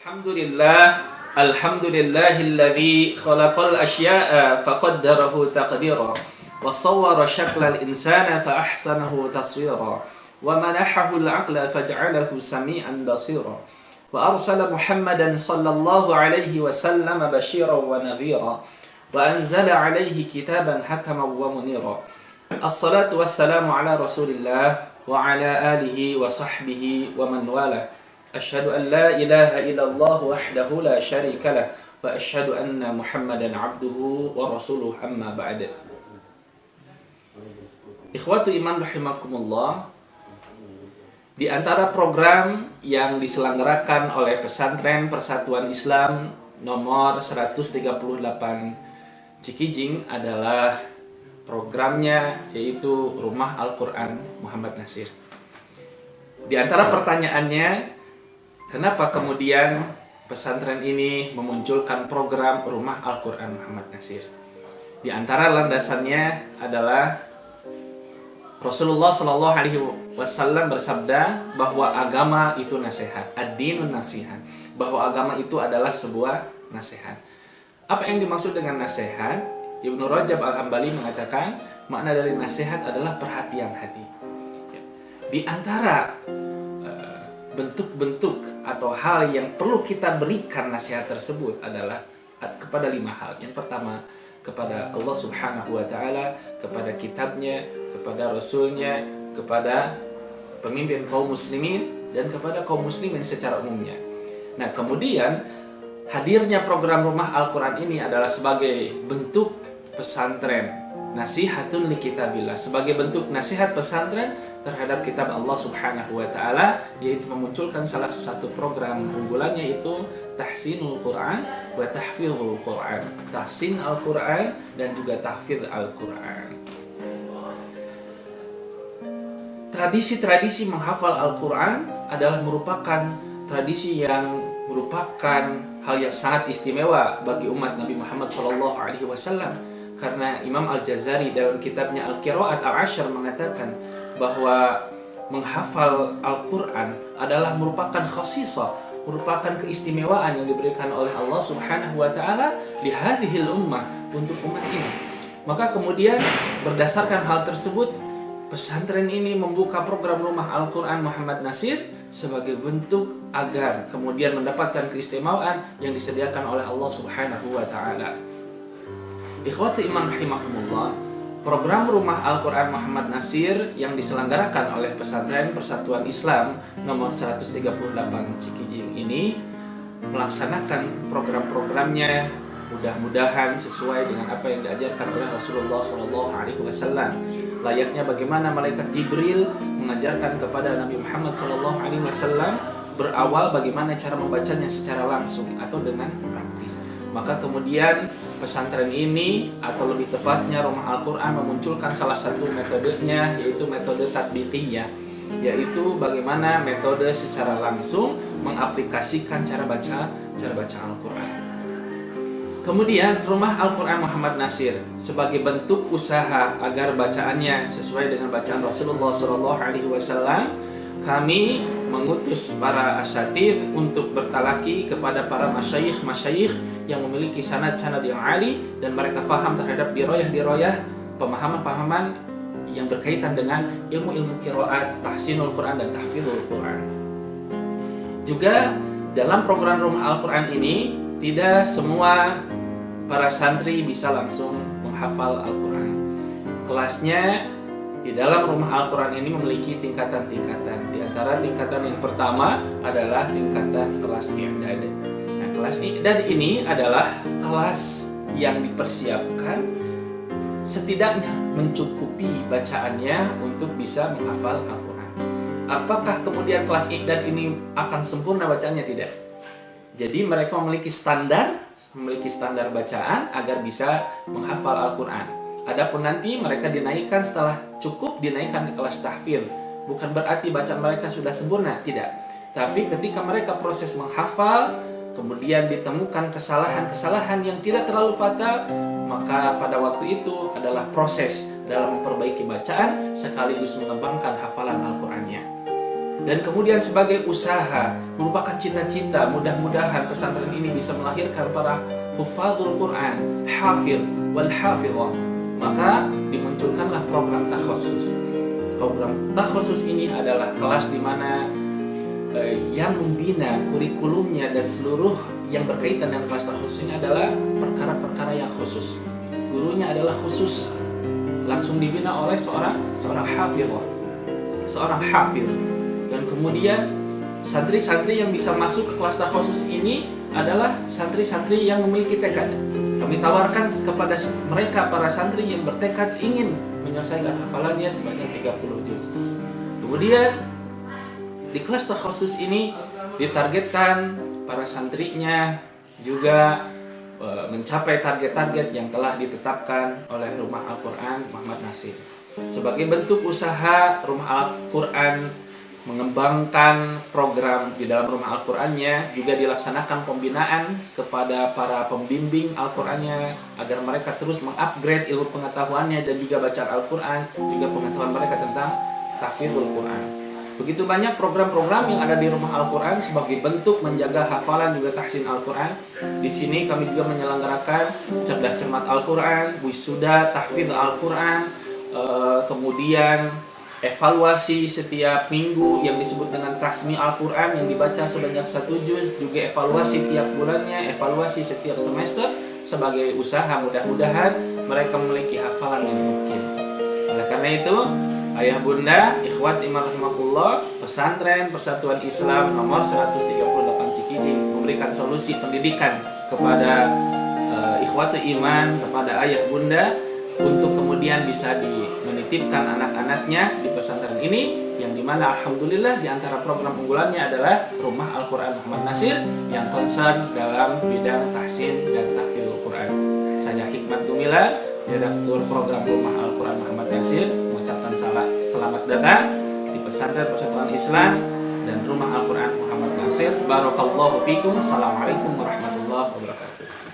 Alhamdulillahilladzi khalaqal asya'a faqaddarahu taqdira wa sawwara syaklal insana fa ahsanahu taswira wa manahahu al-'aqla faj'alahu sami'an basira wa arsala Muhammadan sallallahu alaihi wasallam basyiran wa nadhira wa anzala alaihi kitaban hakaman wa munira. Assalatu wassalamu ala Rasulillah wa ala alihi wa sahbihi wa man walah. Asyhadu an la ilaha illallah wahdahu la syarika lah wa asyhadu anna Muhammadan abduhu wa rasuluhu amma ba'd. Ikhwatu iman rahimakumullah, di antara program yang diselenggarakan oleh Pesantren Persatuan Islam nomor 138 Cikijing adalah programnya yaitu Rumah Al-Quran Muhammad Nasir. Di antara pertanyaannya, kenapa kemudian pesantren ini memunculkan program Rumah Al-Quran Muhammad Nasir? Di antara landasannya adalah Rasulullah Shallallahu Alaihi Wasallam bersabda bahwa agama itu nasihat, ad-dinun nasihat, bahwa agama itu adalah sebuah nasihat. Apa yang dimaksud dengan nasihat? Ibnu Rajab Al-Hambali mengatakan makna dari nasihat adalah perhatian hati. Di antara bentuk-bentuk atau hal yang perlu kita berikan nasihat tersebut adalah kepada 5 hal. Yang pertama, kepada Allah Subhanahu wa Ta'ala, kepada kitabnya, kepada Rasulnya, kepada pemimpin kaum muslimin, dan kepada kaum muslimin secara umumnya. Nah, kemudian hadirnya program Rumah Al-Quran ini adalah sebagai bentuk pesantren nasihatun li kitabillah, sebagai bentuk nasihat pesantren terhadap kitab Allah Subhanahu wa Ta'ala, yaitu memunculkan salah satu program unggulannya yaitu Tahsinul Quran wa Tahfizul Quran, tahsin Al-Quran dan juga tahfiz Al-Quran. Tradisi-tradisi menghafal Al-Quran adalah merupakan tradisi yang merupakan hal yang sangat istimewa bagi umat Nabi Muhammad SAW, karena Imam Al-Jazari dalam kitabnya Al-Qiraat Al-Ashr mengatakan bahwa menghafal Al-Quran adalah merupakan khasisah, merupakan keistimewaan yang diberikan oleh Allah Subhanahu wa Ta'ala li hadhil ummah, untuk umat ini. Maka kemudian berdasarkan hal tersebut, pesantren ini membuka program Rumah Al-Quran Muhammad Nasir sebagai bentuk agar kemudian mendapatkan keistimewaan yang disediakan oleh Allah Subhanahu wa Ta'ala. Ikhwati iman rahimakumullah, program Rumah Al-Quran Muhammad Nasir yang diselenggarakan oleh Pesantren Persatuan Islam nomor 138 Cikijing ini melaksanakan program-programnya mudah-mudahan sesuai dengan apa yang diajarkan oleh Rasulullah SAW. Layaknya bagaimana malaikat Jibril mengajarkan kepada Nabi Muhammad SAW, berawal bagaimana cara membacanya secara langsung atau dengan praktis. Maka kemudian pesantren ini, atau lebih tepatnya Rumah Al-Quran, memunculkan salah satu metodenya, yaitu metode tatbiqiyah, yaitu bagaimana metode secara langsung mengaplikasikan cara baca Al-Quran. Kemudian Rumah Al-Quran Muhammad Nasir sebagai bentuk usaha agar bacaannya sesuai dengan bacaan Rasulullah SAW, kami mengutus para asatidz untuk bertalaki kepada para masyayikh yang memiliki sanad-sanad yang ali dan mereka faham terhadap diroyah pemahaman-pemahaman yang berkaitan dengan ilmu-ilmu qiraat, tahsinul Quran dan tahfizul Quran. Juga dalam program Rumah Al-Quran ini tidak semua para santri bisa langsung menghafal Al-Quran. Kelasnya di dalam Rumah Al-Quran ini memiliki tingkatan-tingkatan. Di antara tingkatan yang pertama adalah tingkatan kelas i'dad. Nah, kelas i'dad ini adalah kelas yang dipersiapkan setidaknya mencukupi bacaannya untuk bisa menghafal Al-Quran. Apakah kemudian kelas i'dad ini akan sempurna bacaannya? Tidak. Jadi mereka memiliki standar bacaan agar bisa menghafal Al-Quran. Adapun nanti mereka dinaikkan setelah cukup, dinaikkan ke kelas tahfidz. Bukan berarti bacaan mereka sudah sempurna, tidak. Tapi ketika mereka proses menghafal, kemudian ditemukan kesalahan-kesalahan yang tidak terlalu fatal, maka pada waktu itu adalah proses dalam memperbaiki bacaan sekaligus mengembangkan hafalan Al-Qurannya. Dan kemudian sebagai usaha, merupakan cita-cita, mudah-mudahan pesantren ini bisa melahirkan para hufadzul Quran, hafir wal hafidhah. Maka dimunculkanlah program takhusus. Program takhusus ini adalah kelas di mana yang membina kurikulumnya dan seluruh yang berkaitan dengan kelas takhusus ini adalah perkara-perkara yang khusus. Gurunya adalah khusus, langsung dibina oleh seorang hafidhah, seorang hafidh. Dan kemudian santri-santri yang bisa masuk ke kelas takhusus ini adalah santri-santri yang memiliki tekad. Kami tawarkan kepada mereka para santri yang bertekad ingin menyelesaikan hafalannya sebanyak 30 juz. Kemudian di kelas takhusus ini ditargetkan para santrinya juga mencapai target-target yang telah ditetapkan oleh Rumah Al-Quran Muhammad Nasir. Sebagai bentuk usaha Rumah Al-Quran mengembangkan program di dalam Rumah Al-Qurannya, juga dilaksanakan pembinaan kepada para pembimbing Al-Qurannya agar mereka terus mengupgrade ilmu pengetahuannya dan juga bacaan Al-Quran, juga pengetahuan mereka tentang tahfidzul Quran. Begitu banyak program-program yang ada di Rumah Al-Quran sebagai bentuk menjaga hafalan juga tahsin Al-Quran. Di sini kami juga menyelenggarakan cerdas cermat Al-Quran, wisuda tahfidz Al-Quran, kemudian evaluasi setiap minggu yang disebut dengan tasmi Al-Quran yang dibaca sebanyak 1 juz, juga evaluasi tiap bulannya, evaluasi setiap semester sebagai usaha mudah-mudahan mereka memiliki hafalan yang mungkin. Oleh karena itu, ayah bunda, ikhwat iman rahimakumullah, pesantren Persatuan Islam nomor 138 Cikiding memberikan solusi pendidikan kepada ikhwat iman, kepada ayah bunda untuk kemudian bisa menitipkan anak-anaknya di pesantren ini, yang dimana alhamdulillah di antara program unggulannya adalah Rumah Al-Quran Muhammad Nasir yang concern dalam bidang tahsin dan tahfidzul Quran. Saya Hikmat Gumilar, Direktur Program Rumah Al-Quran Muhammad Nasir, mengucapkan selamat datang di pesantren Persatuan Islam dan Rumah Al-Quran Muhammad Nasir. Barakallahu fikum. Assalamualaikum warahmatullahi wabarakatuh.